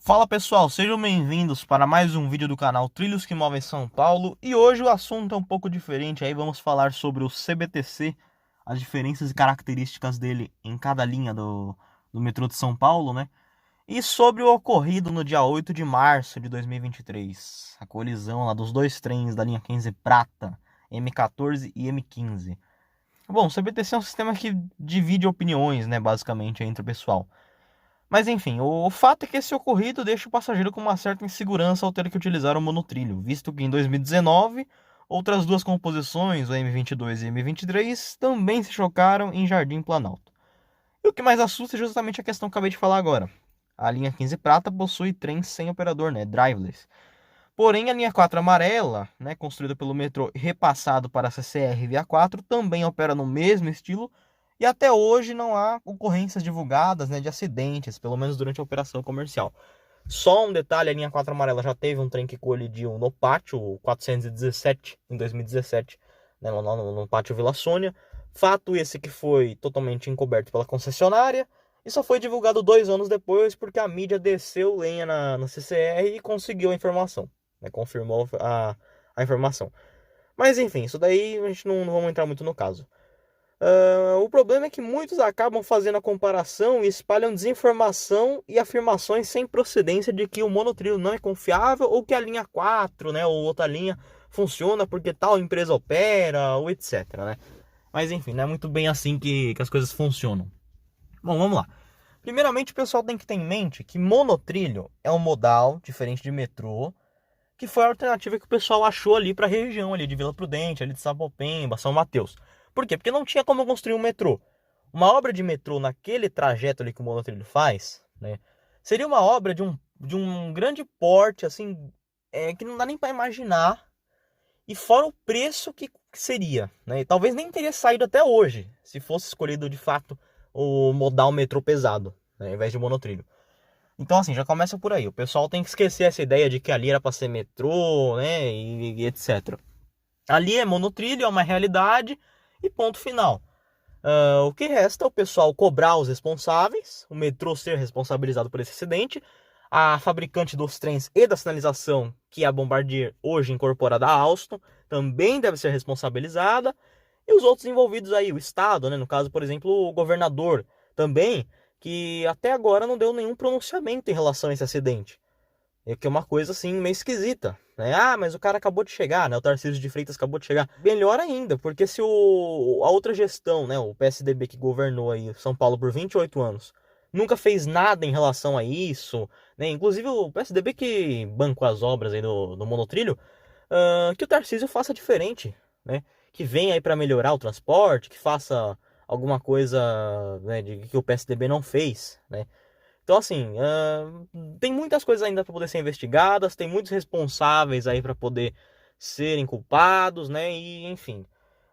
Fala pessoal, sejam bem-vindos para mais um vídeo do canal Trilhos que Movem São Paulo. E hoje o assunto é um pouco diferente, aí vamos falar sobre o CBTC, as diferenças e características dele em cada linha do metrô de São Paulo, né? E sobre o ocorrido no dia 8 de março de 2023, a colisão lá dos dois trens da linha 15 Prata, M14 e M15. Bom, o CBTC é um sistema que divide opiniões, né, basicamente, entre o pessoal. Mas enfim, o fato é que esse ocorrido deixa o passageiro com uma certa insegurança ao ter que utilizar o monotrilho, visto que em 2019 outras duas composições, o M22 e M23, também se chocaram em Jardim Planalto. E o que mais assusta é justamente a questão que eu acabei de falar agora. A linha 15 Prata possui trens sem operador, né, driveless. Porém, a linha 4 amarela, né, construída pelo metrô e repassado para a CCR Via 4, também opera no mesmo estilo e até hoje não há ocorrências divulgadas, né, de acidentes, pelo menos durante a operação comercial. Só um detalhe, a linha 4 amarela já teve um trem que colidiu no pátio, o 417, em 2017, né, no pátio Vila Sônia. Fato esse que foi totalmente encoberto pela concessionária e só foi divulgado 2 anos depois porque a mídia desceu lenha na CCR e conseguiu a informação, né, confirmou a informação. Mas enfim, isso daí a gente não vamos entrar muito no caso. O problema é que muitos acabam fazendo a comparação e espalham desinformação e afirmações sem procedência de que o monotrilho não é confiável ou que a linha 4, né, ou outra linha funciona porque tal empresa opera ou etc, né? Mas enfim, não é muito bem assim que as coisas funcionam. Bom, vamos lá. Primeiramente, o pessoal tem que ter em mente que monotrilho é um modal diferente de metrô, que foi a alternativa que o pessoal achou ali para a região ali de Vila Prudente, ali de Sapopemba, São Mateus. Por quê? Porque não tinha como construir um metrô. Uma obra de metrô naquele trajeto ali que o monotrilho faz, né, seria uma obra de um grande porte, assim, que não dá nem para imaginar. E fora o preço que seria, né? E talvez nem teria saído até hoje, se fosse escolhido de fato o modal metrô pesado, né, ao invés de monotrilho. Então, assim, já começa por aí. O pessoal tem que esquecer essa ideia de que ali era para ser metrô, né, e etc. Ali é monotrilho, é uma realidade e ponto final. O que resta é o pessoal cobrar os responsáveis, o metrô ser responsabilizado por esse acidente, a fabricante dos trens e da sinalização, que é a Bombardier, hoje incorporada à Alstom, também deve ser responsabilizada, e os outros envolvidos aí, o Estado, né, no caso, por exemplo, o governador também, que até agora não deu nenhum pronunciamento em relação a esse acidente. É que é uma coisa assim meio esquisita, né? Ah, mas o cara acabou de chegar, né? O Tarcísio de Freitas acabou de chegar. Melhor ainda, porque se a outra gestão, né, o PSDB que governou aí São Paulo por 28 anos, nunca fez nada em relação a isso, né? Inclusive o PSDB que bancou as obras aí do monotrilho, que o Tarcísio faça diferente, né? Que venha aí para melhorar o transporte, que faça alguma coisa, né, que o PSDB não fez, né? Então, assim, tem muitas coisas ainda para poder ser investigadas, tem muitos responsáveis aí para poder serem culpados, né? E, enfim,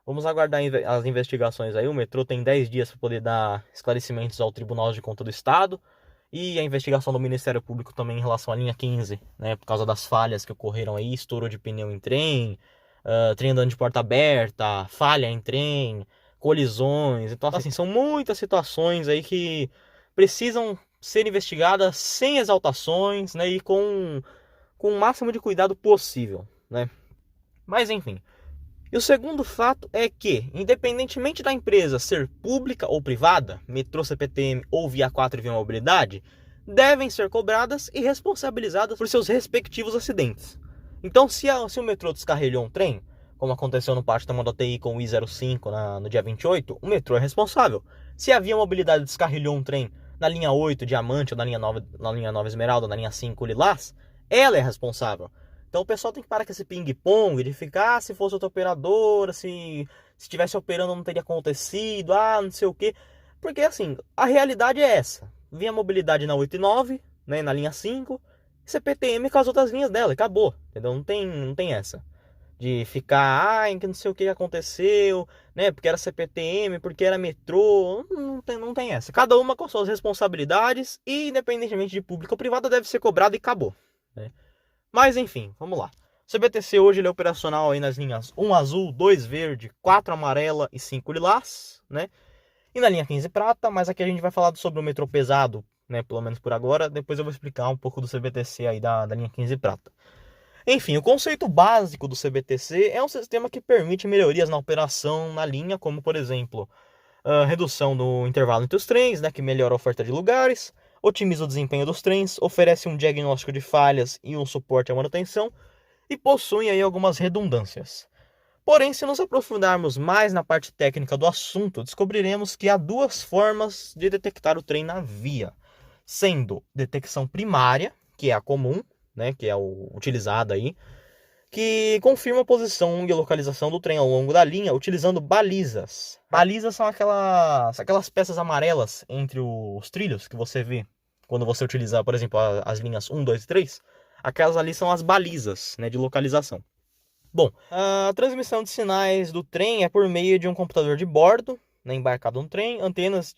vamos aguardar as investigações aí. O metrô tem 10 dias para poder dar esclarecimentos ao Tribunal de Contas do Estado e a investigação do Ministério Público também em relação à linha 15, né? Por causa das falhas que ocorreram aí, estouro de pneu em trem, trem andando de porta aberta, falha em trem, colisões. Então, assim, são muitas situações aí que precisam ser investigadas sem exaltações, né, e com o máximo de cuidado possível, né? Mas enfim. E o segundo fato é que, independentemente da empresa ser pública ou privada, metrô, CPTM ou Via 4 e Via Mobilidade, devem ser cobradas e responsabilizadas por seus respectivos acidentes. Então, se o metrô descarrilhou um trem, como aconteceu no pátio da Tamanduateí com o I-05 no dia 28, o metrô é responsável. Se a Via Mobilidade descarrilhou um trem na linha 8 Diamante, ou na linha 9 Esmeralda, ou na linha 5 Lilás, ela é responsável. Então o pessoal tem que parar com esse ping-pong de ficar, se fosse outra operadora, se estivesse operando não teria acontecido, não sei o quê. Porque assim, a realidade é essa. Via Mobilidade na 8 e 9, né, na linha 5, CPTM com as outras linhas dela, e acabou. Entendeu? Não tem essa. De ficar, que não sei o que aconteceu, né? Porque era CPTM, porque era metrô. Não tem essa. Cada uma com suas responsabilidades e, independentemente de público ou privada, deve ser cobrado e acabou, né? Mas enfim, vamos lá. O CBTC hoje ele é operacional aí nas linhas 1 azul, 2 verde, 4 amarela e 5 lilás, né? E na linha 15 prata, mas aqui a gente vai falar sobre o metrô pesado, né, pelo menos por agora. Depois eu vou explicar um pouco do CBTC aí da linha 15 prata. Enfim, o conceito básico do CBTC é um sistema que permite melhorias na operação na linha, como por exemplo, a redução do intervalo entre os trens, né, que melhora a oferta de lugares, otimiza o desempenho dos trens, oferece um diagnóstico de falhas e um suporte à manutenção, e possui aí algumas redundâncias. Porém, se nos aprofundarmos mais na parte técnica do assunto, descobriremos que há duas formas de detectar o trem na via, sendo detecção primária, que é a comum, né, que é utilizada aí, que confirma a posição e a localização do trem ao longo da linha utilizando balizas. Balizas são aquelas peças amarelas entre os trilhos que você vê quando você utiliza, por exemplo, as linhas 1, 2 e 3. Aquelas ali são as balizas, né, de localização. Bom, a transmissão de sinais do trem é por meio de um computador de bordo, né, embarcado no trem, antenas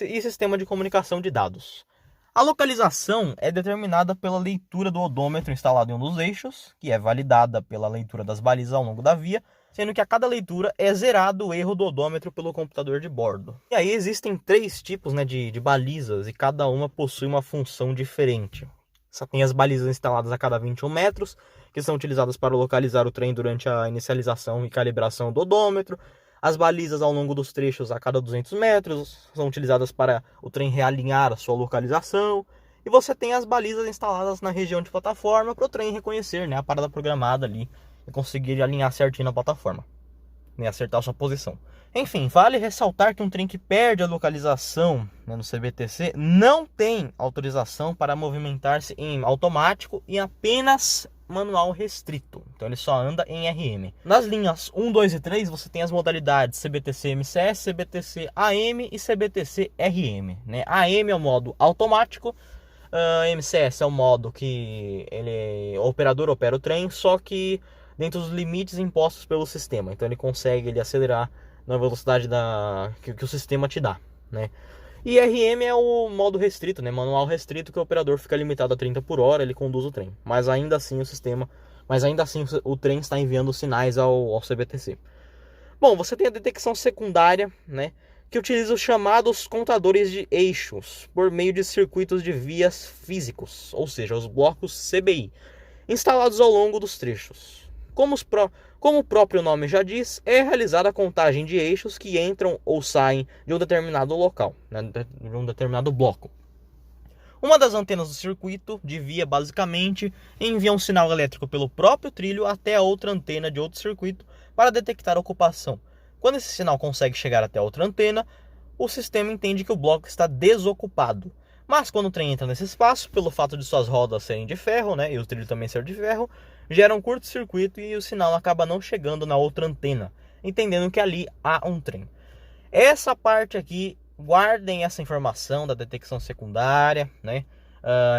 e sistema de comunicação de dados. A localização é determinada pela leitura do odômetro instalado em um dos eixos, que é validada pela leitura das balizas ao longo da via, sendo que a cada leitura é zerado o erro do odômetro pelo computador de bordo. E aí existem 3 tipos, né, de balizas, e cada uma possui uma função diferente. Só tem as balizas instaladas a cada 21 metros, que são utilizadas para localizar o trem durante a inicialização e calibração do odômetro. As balizas ao longo dos trechos a cada 200 metros são utilizadas para o trem realinhar a sua localização. E você tem as balizas instaladas na região de plataforma para o trem reconhecer, né, a parada programada ali e conseguir alinhar certinho na plataforma, né, acertar a sua posição. Enfim, vale ressaltar que um trem que perde a localização, né, no CBTC não tem autorização para movimentar-se em automático e apenas manual restrito. Então ele só anda em RM. Nas linhas 1, 2 e 3 você tem as modalidades CBTC MCS, CBTC AM e CBTC RM. Né? AM é o modo automático, MCS é o modo que o operador opera o trem, só que dentro dos limites impostos pelo sistema. Então ele consegue acelerar na velocidade que o sistema te dá, né? E RM é o modo restrito, né? Manual restrito, que o operador fica limitado a 30 por hora, ele conduz o trem. Mas ainda assim o trem está enviando sinais ao CBTC. Bom, você tem a detecção secundária, né? Que utiliza os chamados contadores de eixos por meio de circuitos de vias físicos, ou seja, os blocos CBI, instalados ao longo dos trechos. Como o próprio nome já diz, é realizada a contagem de eixos que entram ou saem de um determinado local, né, de um determinado bloco. Uma das antenas do circuito de via basicamente envia um sinal elétrico pelo próprio trilho até a outra antena de outro circuito para detectar a ocupação. Quando esse sinal consegue chegar até a outra antena, o sistema entende que o bloco está desocupado. Mas quando o trem entra nesse espaço, pelo fato de suas rodas serem de ferro, né, e o trilho também ser de ferro, gera um curto-circuito e o sinal acaba não chegando na outra antena, entendendo que ali há um trem. Essa parte aqui, guardem essa informação da detecção secundária, né,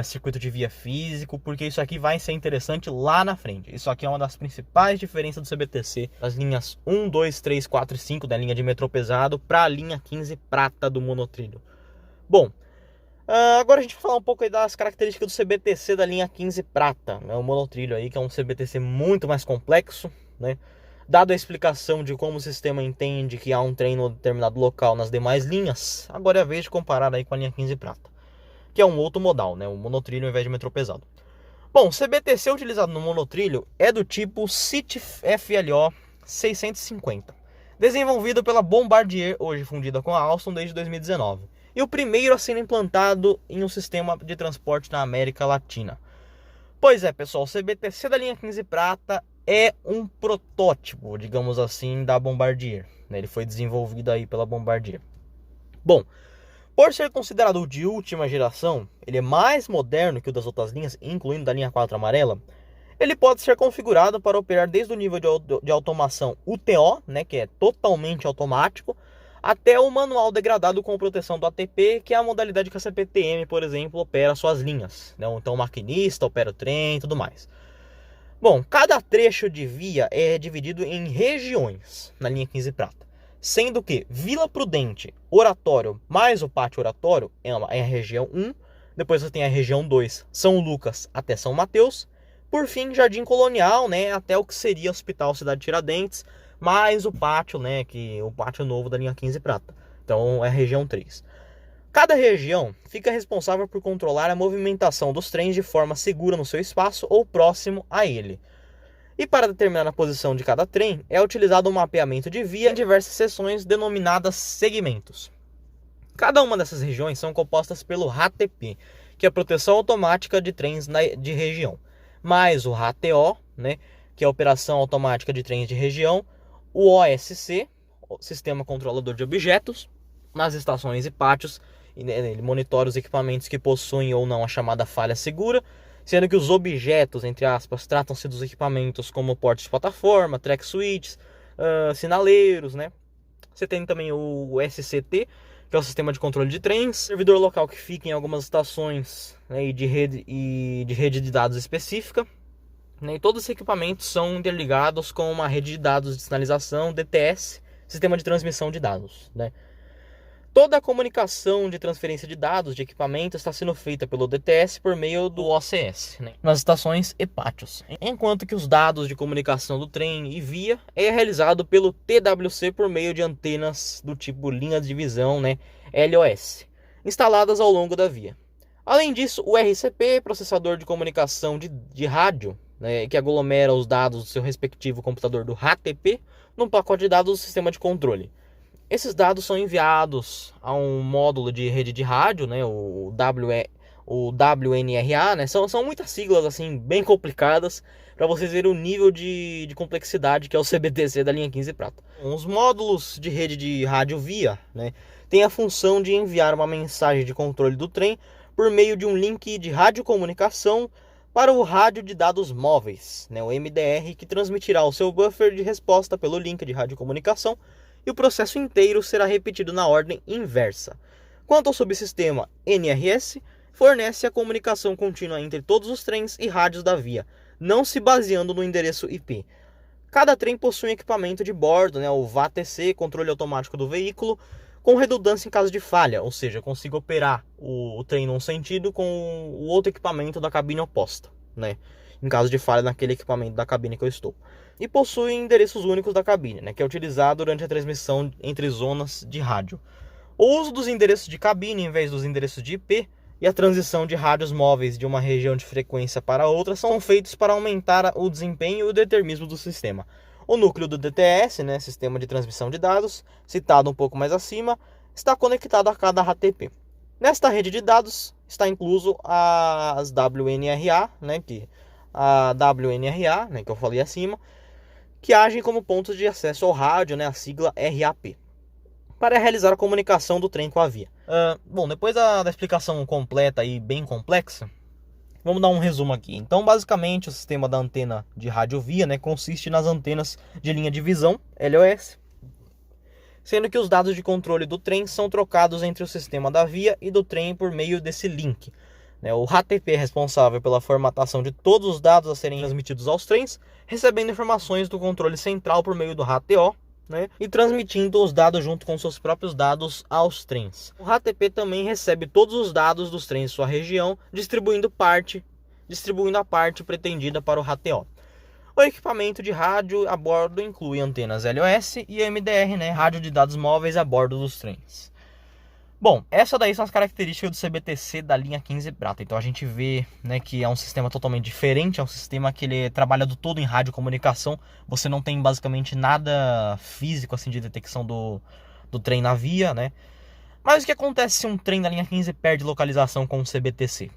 circuito de via físico, porque isso aqui vai ser interessante lá na frente. Isso aqui é uma das principais diferenças do CBTC, das linhas 1, 2, 3, 4 e 5 da linha de metrô pesado para a linha 15 prata do monotrilho. Bom, agora a gente vai falar um pouco aí das características do CBTC da linha 15 prata, né, o monotrilho aí, que é um CBTC muito mais complexo, né? Dada a explicação de como o sistema entende que há um trem em determinado local nas demais linhas, agora é a vez de comparar aí com a linha 15 prata, que é um outro modal, né, o monotrilho ao invés de metrô pesado. Bom, o CBTC utilizado no monotrilho é do tipo CIT FLO 650, desenvolvido pela Bombardier, hoje fundida com a Alstom desde 2019. E o primeiro a ser implantado em um sistema de transporte na América Latina. Pois é, pessoal, o CBTC da linha 15 prata é um protótipo, digamos assim, da Bombardier. Ele foi desenvolvido aí pela Bombardier. Bom, por ser considerado de última geração, ele é mais moderno que o das outras linhas, incluindo da linha 4 amarela. Ele pode ser configurado para operar desde o nível de automação UTO, né, que é totalmente automático, até o manual degradado com proteção do ATP, que é a modalidade que a CPTM, por exemplo, opera suas linhas, né? Então o maquinista opera o trem e tudo mais. Bom, cada trecho de via é dividido em regiões na linha 15 prata, sendo que Vila Prudente, Oratório, mais o Pátio Oratório é a região 1, depois você tem a região 2, São Lucas até São Mateus, por fim Jardim Colonial, né, até o que seria Hospital Cidade Tiradentes, mais o pátio, né, o pátio novo da linha 15 prata. Então é a região 3. Cada região fica responsável por controlar a movimentação dos trens de forma segura no seu espaço ou próximo a ele. E para determinar a posição de cada trem, é utilizado um mapeamento de via em diversas seções denominadas segmentos. Cada uma dessas regiões são compostas pelo RATP, que é a Proteção Automática de Trens de Região, mais o RATO, que é a Operação Automática de Trens de Região, o OSC, o Sistema Controlador de Objetos, nas estações e pátios. Ele monitora os equipamentos que possuem ou não a chamada falha segura, sendo que os objetos, entre aspas, tratam-se dos equipamentos como portas de plataforma, track switches, sinaleiros, Você tem também o SCT, que é o Sistema de Controle de Trens, servidor local que fica em algumas estações e de rede de dados específica. E todos os equipamentos são interligados com uma rede de dados de sinalização, DTS, Sistema de Transmissão de Dados. Toda a comunicação de transferência de dados de equipamento está sendo feita pelo DTS por meio do OCS, nas estações e pátios. Enquanto que os dados de comunicação do trem e via é realizado pelo TWC por meio de antenas do tipo linha de visão, LOS, instaladas ao longo da via. Além disso, o RCP, processador de comunicação de rádio, que aglomera os dados do seu respectivo computador do RATP num pacote de dados do sistema de controle. Esses dados são enviados a um módulo de rede de rádio, o WNRA, são muitas siglas assim, bem complicadas, para vocês verem o nível de complexidade que é o CBTC da linha 15 prata. Os módulos de rede de rádio via têm a função de enviar uma mensagem de controle do trem por meio de um link de radiocomunicação para o rádio de dados móveis, o MDR, que transmitirá o seu buffer de resposta pelo link de radiocomunicação, e o processo inteiro será repetido na ordem inversa. Quanto ao subsistema NRS, fornece a comunicação contínua entre todos os trens e rádios da via, não se baseando no endereço IP. Cada trem possui um equipamento de bordo, o VATC, controle automático do veículo, com redundância em caso de falha, ou seja, consigo operar o trem num sentido com o outro equipamento da cabine oposta, em caso de falha naquele equipamento da cabine que eu estou. E possui endereços únicos da cabine, que é utilizado durante a transmissão entre zonas de rádio. O uso dos endereços de cabine em vez dos endereços de IP e a transição de rádios móveis de uma região de frequência para outra são feitos para aumentar o desempenho e o determinismo do sistema. O núcleo do DTS, Sistema de Transmissão de Dados, citado um pouco mais acima, está conectado a cada RATP. Nesta rede de dados está incluso as WNRA, que eu falei acima, que agem como pontos de acesso ao rádio, a sigla RAP, para realizar a comunicação do trem com a via. Bom, depois da explicação completa e bem complexa, vamos dar um resumo aqui. Então, basicamente, o sistema da antena de rádio via consiste nas antenas de linha de visão, LOS, sendo que os dados de controle do trem são trocados entre o sistema da via e do trem por meio desse link. O RATP é responsável pela formatação de todos os dados a serem transmitidos aos trens, recebendo informações do controle central por meio do RATO, e transmitindo os dados junto com seus próprios dados aos trens. O RATP também recebe todos os dados dos trens em sua região, distribuindo a parte pretendida para o RATO. O equipamento de rádio a bordo inclui antenas LOS e MDR, rádio de dados móveis a bordo dos trens. Bom, essas daí são as características do CBTC da linha 15 prata. Então a gente vê que é um sistema totalmente diferente, é um sistema que ele trabalha do todo em radiocomunicação. Você não tem basicamente nada físico assim de detecção do trem na via, Mas o que acontece se um trem da linha 15 perde localização com o CBTC?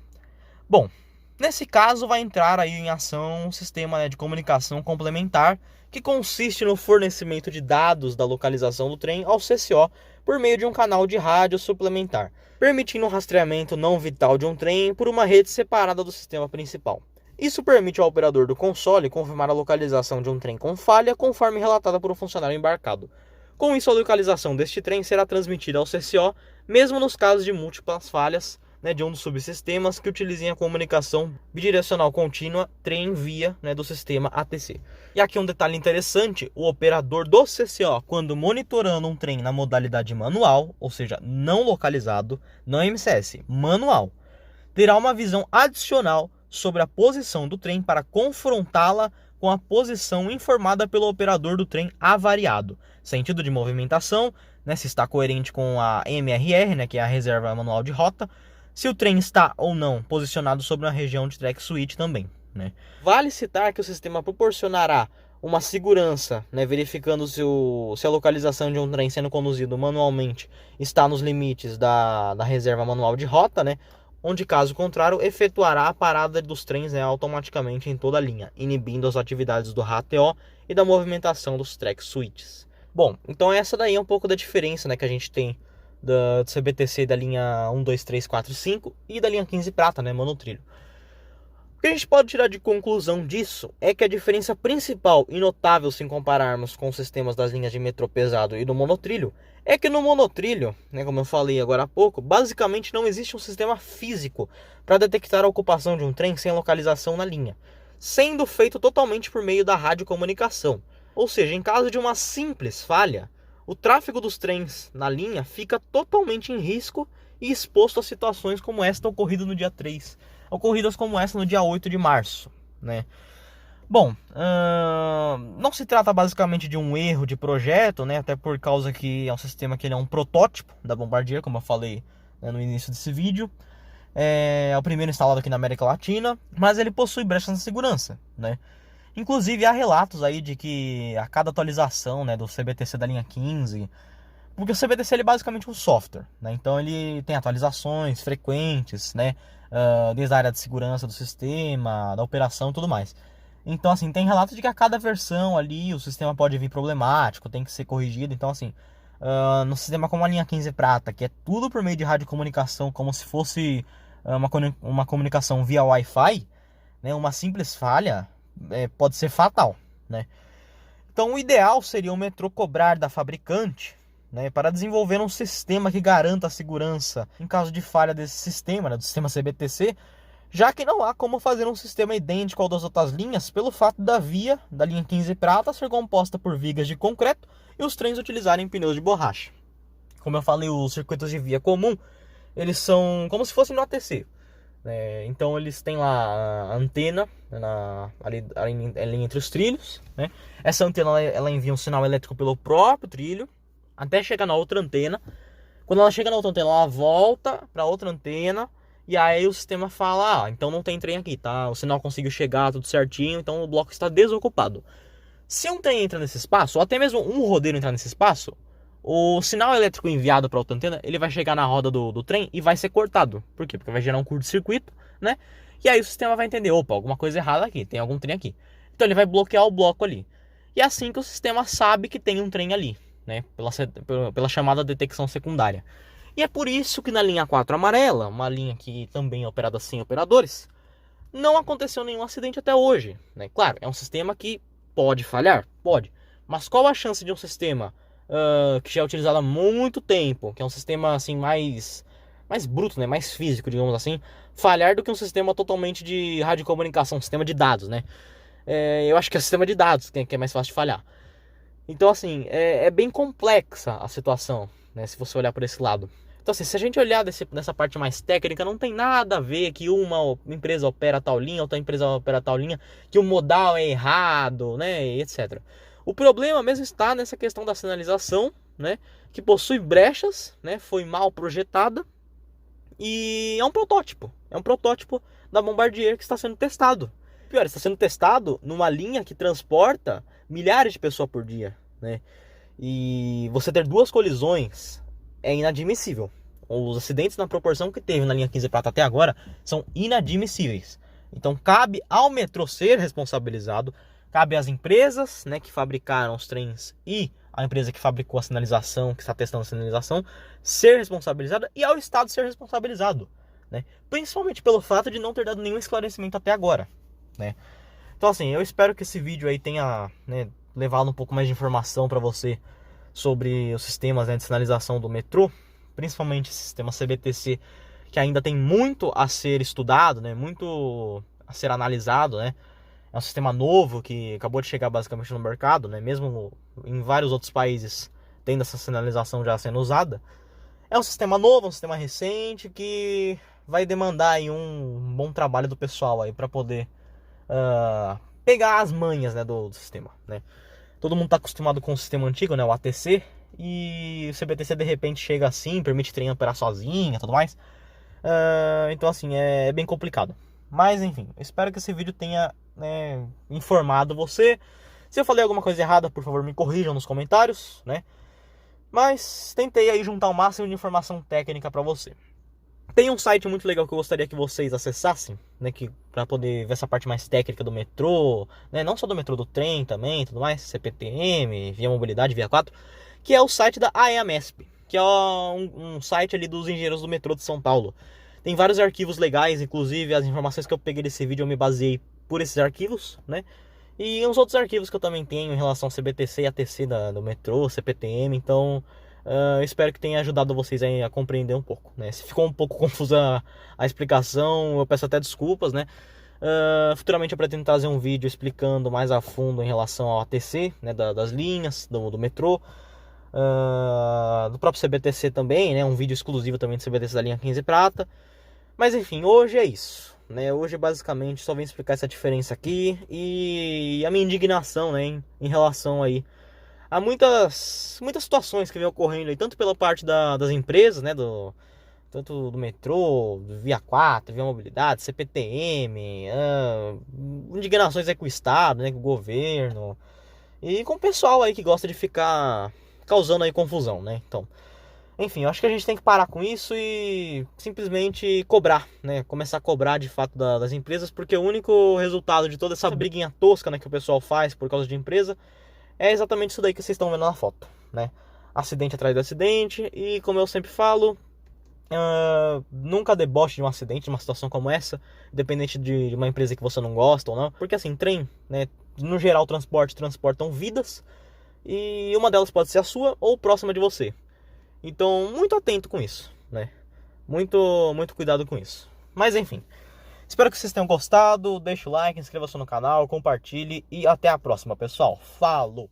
Bom, nesse caso vai entrar aí em ação um sistema de comunicação complementar que consiste no fornecimento de dados da localização do trem ao CCO por meio de um canal de rádio suplementar, permitindo um rastreamento não vital de um trem por uma rede separada do sistema principal. Isso permite ao operador do console confirmar a localização de um trem com falha, conforme relatada por um funcionário embarcado. Com isso, a localização deste trem será transmitida ao CCO, mesmo nos casos de múltiplas falhas de um dos subsistemas que utilizem a comunicação bidirecional contínua trem-via do sistema ATC. E aqui um detalhe interessante: o operador do CCO, quando monitorando um trem na modalidade manual, ou seja, não localizado, não MCS, manual, terá uma visão adicional sobre a posição do trem para confrontá-la com a posição informada pelo operador do trem avariado, sentido de movimentação, né, se está coerente com a MRR, né, que é a Reserva Manual de Rota, se o trem está ou não posicionado sobre uma região de track switch também, né. Vale citar que o sistema proporcionará uma segurança, né, verificando se a localização de um trem sendo conduzido manualmente está nos limites da reserva manual de rota, né, onde, caso contrário, efetuará a parada dos trens, né, automaticamente em toda a linha, inibindo as atividades do RATO e da movimentação dos track switches. Bom, então essa daí é um pouco da diferença, né, que a gente tem do CBTC da linha 1, 2, 3, 4 e 5 e da linha 15 prata, né, monotrilho. O que a gente pode tirar de conclusão disso é que a diferença principal e notável, se compararmos com os sistemas das linhas de metrô pesado e do monotrilho, é que no monotrilho, né, como eu falei agora há pouco, basicamente não existe um sistema físico para detectar a ocupação de um trem sem localização na linha, sendo feito totalmente por meio da radiocomunicação. Ou seja, em caso de uma simples falha, o tráfego dos trens na linha fica totalmente em risco e exposto a situações como esta ocorrida no dia 3. Ocorridas como essa no dia 8 de março, né? Bom, não se trata basicamente de um erro de projeto, né? Até por causa que é um sistema que ele é um protótipo da Bombardier, como eu falei, né, no início desse vídeo. É o primeiro instalado aqui na América Latina, mas ele possui brechas de segurança, né? Inclusive há relatos aí de que a cada atualização, né, do CBTC da linha 15, porque o CBTC ele é basicamente um software, né? Então ele tem atualizações frequentes, né? Desde a área de segurança do sistema, da operação e tudo mais. Então, assim, tem relatos de que a cada versão ali o sistema pode vir problemático, tem que ser corrigido. Então, assim, no sistema como a linha 15 prata, que é tudo por meio de radiocomunicação, como se fosse uma comunicação via Wi-Fi, né? Uma simples falha pode ser fatal, né? Então, o ideal seria o metrô cobrar da fabricante, né, para desenvolver um sistema que garanta a segurança em caso de falha desse sistema, né, do sistema CBTC, já que não há como fazer um sistema idêntico ao das outras linhas pelo fato da via da linha 15 prata ser composta por vigas de concreto e os trens utilizarem pneus de borracha. Como eu falei, os circuitos de via comum, eles são como se fossem no ATC. Então eles têm lá a antena ali entre os trilhos, né? Essa antena ela envia um sinal elétrico pelo próprio trilho até chegar na outra antena. Quando ela chega na outra antena, ela volta para outra antena e aí o sistema fala: então não tem trem aqui, tá? O sinal conseguiu chegar tudo certinho, então o bloco está desocupado. Se um trem entra nesse espaço, ou até mesmo um rodeiro entrar nesse espaço, o sinal elétrico enviado para outra antena, ele vai chegar na roda do trem e vai ser cortado. Por quê? Porque vai gerar um curto-circuito, né? E aí o sistema vai entender: opa, alguma coisa errada aqui, tem algum trem aqui. Então ele vai bloquear o bloco ali. E é assim que o sistema sabe que tem um trem ali, né? Pela chamada detecção secundária. E é por isso que na linha 4 amarela, uma linha que também é operada sem operadores, não aconteceu nenhum acidente até hoje, né? Claro, é um sistema que pode falhar? Pode. Mas qual a chance de um sistema que já é utilizado há muito tempo, que é um sistema assim mais bruto, né, mais físico, digamos assim, falhar do que um sistema totalmente de radiocomunicação, um sistema de dados, né? Eu acho que é o sistema de dados que é mais fácil de falhar. Então, assim, é bem complexa a situação, né, se você olhar por esse lado. Então, assim, se a gente olhar nessa parte mais técnica, não tem nada a ver que uma empresa opera tal linha, outra empresa opera tal linha, que o modal é errado, né, e etc. O problema mesmo está nessa questão da sinalização, né, que possui brechas, né, foi mal projetada e é um protótipo da Bombardier que está sendo testado. Pior, está sendo testado numa linha que transporta milhares de pessoas por dia, né? E você ter duas colisões é inadmissível. Os acidentes na proporção que teve na linha 15 prata até agora são inadmissíveis. Então cabe ao metrô ser responsabilizado, cabe às empresas, né, que fabricaram os trens e a empresa que fabricou a sinalização, que está testando a sinalização, ser responsabilizada, e ao Estado ser responsabilizado, né? Principalmente pelo fato de não ter dado nenhum esclarecimento até agora, né? Então, assim, eu espero que esse vídeo aí tenha, né, levado um pouco mais de informação para você sobre os sistemas, né, de sinalização do metrô, principalmente esse sistema CBTC, que ainda tem muito a ser estudado, né, muito a ser analisado, né? É um sistema novo que acabou de chegar basicamente no mercado, né? Mesmo em vários outros países tendo essa sinalização já sendo usada. É um sistema novo, um sistema recente que vai demandar aí um bom trabalho do pessoal aí para poder pegar as manhas, né, do sistema, né? Todo mundo está acostumado com o sistema antigo, né, o ATC, e o CBTC de repente chega assim, permite trem operar sozinha e tudo mais. Então assim, é bem complicado. Mas enfim, eu espero que esse vídeo tenha, né, informado você. Se eu falei alguma coisa errada, por favor me corrijam nos comentários, né? Mas tentei aí juntar o máximo de informação técnica para você. Tem um site muito legal que eu gostaria que vocês acessassem, né, para poder ver essa parte mais técnica do metrô, né, não só do metrô, do trem também, tudo mais, CPTM, Via Mobilidade, Via 4, que é o site da AEAMESP, que é um site ali dos engenheiros do metrô de São Paulo. Tem vários arquivos legais, inclusive as informações que eu peguei desse vídeo eu me baseei por esses arquivos, né? E uns outros arquivos que eu também tenho em relação ao CBTC e ATC do metrô, CPTM, então espero que tenha ajudado vocês a compreender um pouco, né? Se ficou um pouco confusa a explicação, eu peço até desculpas, né? Futuramente eu pretendo trazer um vídeo explicando mais a fundo em relação ao ATC, né, das linhas, do metrô, do próprio CBTC também, né? Um vídeo exclusivo também do CBTC da linha 15 Prata. Mas enfim, hoje é isso, né? Hoje basicamente só vim explicar essa diferença aqui e a minha indignação, né, em relação aí há muitas situações que vem ocorrendo aí, tanto pela parte das empresas, né, tanto do metrô, do Via 4, Via Mobilidade, CPTM, indignações aí com o Estado, né, com o governo, e com o pessoal aí que gosta de ficar causando aí confusão, né, então... Enfim, eu acho que a gente tem que parar com isso e simplesmente cobrar, né? Começar a cobrar de fato das empresas, porque o único resultado de toda essa briguinha tosca, né, que o pessoal faz por causa de empresa é exatamente isso daí que vocês estão vendo na foto, né? Acidente atrás de acidente e, como eu sempre falo, nunca deboche de um acidente, de uma situação como essa, independente de uma empresa que você não gosta ou não, porque assim, trem, né, no geral transportam vidas e uma delas pode ser a sua ou próxima de você. Então, muito atento com isso, né? Muito cuidado com isso. Mas enfim, espero que vocês tenham gostado. Deixe o like, inscreva-se no canal, compartilhe e até a próxima, pessoal. Falou!